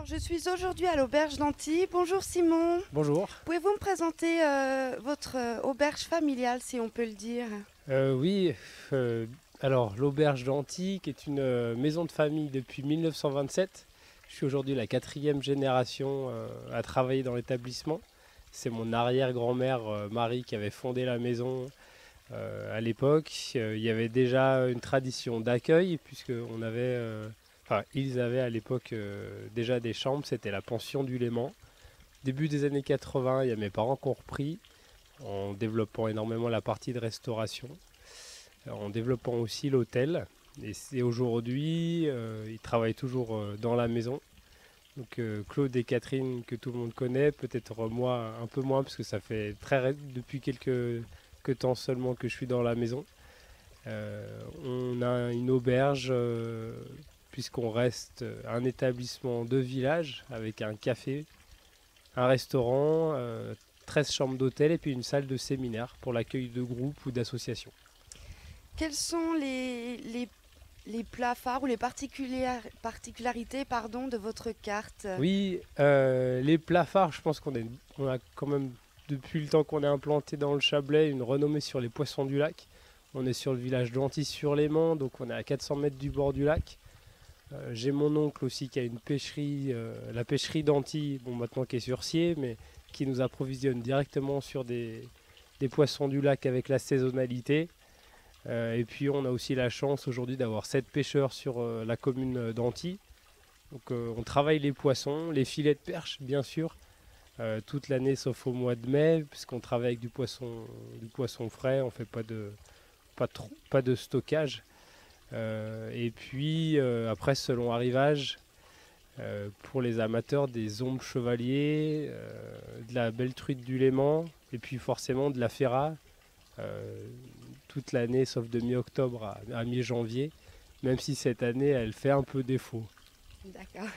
Alors, je suis aujourd'hui à l'auberge d'Antilles. Bonjour Simon. Bonjour. Pouvez-vous me présenter votre auberge familiale, si on peut le dire? Oui, euh, alors l'auberge d'Antilles, qui est une maison de famille depuis 1927. Je suis aujourd'hui la quatrième génération à travailler dans l'établissement. C'est mon arrière-grand-mère Marie qui avait fondé la maison à l'époque. Il y avait déjà une tradition d'accueil, puisqu'on avait, ils avaient à l'époque déjà des chambres. C'était la pension du Léman. Début des années 80, il y a mes parents qui ont repris en développant énormément la partie de restauration, en développant aussi l'hôtel. Et aujourd'hui, ils travaillent toujours dans la maison. Donc Claude et Catherine, que tout le monde connaît, peut-être moi un peu moins, parce que ça fait depuis quelques temps seulement que je suis dans la maison. On a une auberge, puisqu'on reste un établissement de village, avec un café, un restaurant, 13 chambres d'hôtel et puis une salle de séminaire pour l'accueil de groupes ou d'associations. Quels sont les plats phares ou les particularités de votre carte? Oui, les plats phares, je pense on a quand même, depuis le temps qu'on est implanté dans le Chablais, une renommée sur les poissons du lac. On est sur le village d'Antilles-sur-Léman, donc on est à 400 mètres du bord du lac. J'ai mon oncle aussi qui a une pêcherie, la pêcherie d'Antilles, bon maintenant qui est sur Sciez, mais qui nous approvisionne directement sur des poissons du lac avec la saisonnalité. Et puis on a aussi la chance aujourd'hui d'avoir 7 pêcheurs sur la commune d'Antilles. Donc on travaille les poissons, les filets de perche bien sûr, toute l'année sauf au mois de mai, puisqu'on travaille avec du poisson frais, on ne fait pas de stockage. Et puis après, selon arrivage, pour les amateurs, des ombres chevaliers, de la belle truite du Léman, et puis forcément de la ferra, toute l'année, sauf de mi-octobre à mi-janvier, même si cette année, elle fait un peu défaut. D'accord.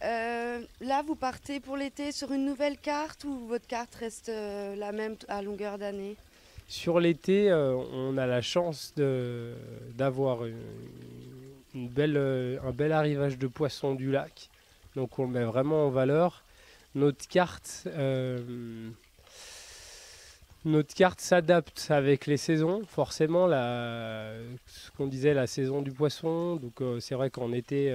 Là, vous partez pour l'été sur une nouvelle carte ou votre carte reste la même à longueur d'année? Sur l'été, on a la chance d'avoir un bel arrivage de poissons du lac. Donc on le met vraiment en valeur. Notre carte, notre carte s'adapte avec les saisons. Forcément, ce qu'on disait, la saison du poisson. Donc c'est vrai qu'en été,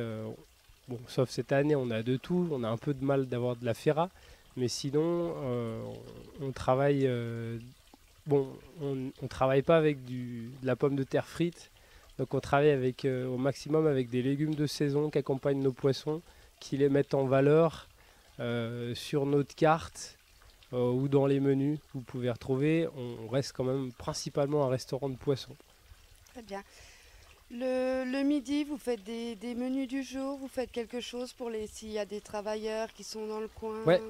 bon, sauf cette année, on a de tout. On a un peu de mal d'avoir de la ferra. Mais sinon, on travaille... Bon, on travaille pas avec de la pomme de terre frite, donc on travaille au maximum avec des légumes de saison qui accompagnent nos poissons, qui les mettent en valeur sur notre carte ou dans les menus. Vous pouvez retrouver, on reste quand même principalement un restaurant de poissons. Très bien. Le midi, vous faites des menus du jour, vous faites quelque chose s'il y a des travailleurs qui sont dans le coin? Ouais.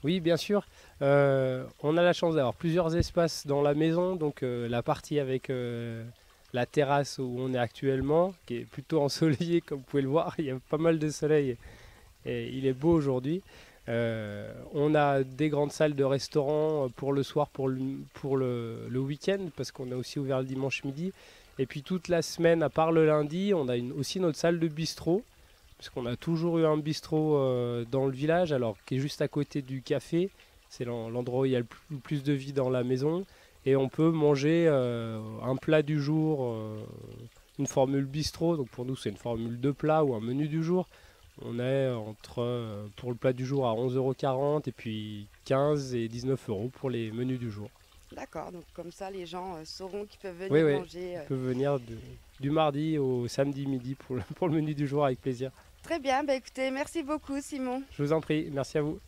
Oui, bien sûr. On a la chance d'avoir plusieurs espaces dans la maison. Donc la partie avec la terrasse où on est actuellement, qui est plutôt ensoleillée comme vous pouvez le voir. Il y a pas mal de soleil et il est beau aujourd'hui. On a des grandes salles de restaurant pour le soir, pour le week-end, parce qu'on a aussi ouvert le dimanche midi. Et puis toute la semaine, à part le lundi, on a aussi notre salle de bistrot. Parce qu'on a toujours eu un bistrot dans le village, alors qui est juste à côté du café. C'est l'endroit où il y a le plus de vie dans la maison. Et on peut manger un plat du jour, une formule bistrot. Donc pour nous, c'est une formule de plat ou un menu du jour. On est pour le plat du jour à 11,40 € et puis 15 et 19 € pour les menus du jour. D'accord, donc comme ça, les gens sauront qu'ils peuvent Oui, venir manger. ils peuvent venir du mardi au samedi midi pour le menu du jour avec plaisir. Très bien, écoutez, merci beaucoup Simon. Je vous en prie, merci à vous.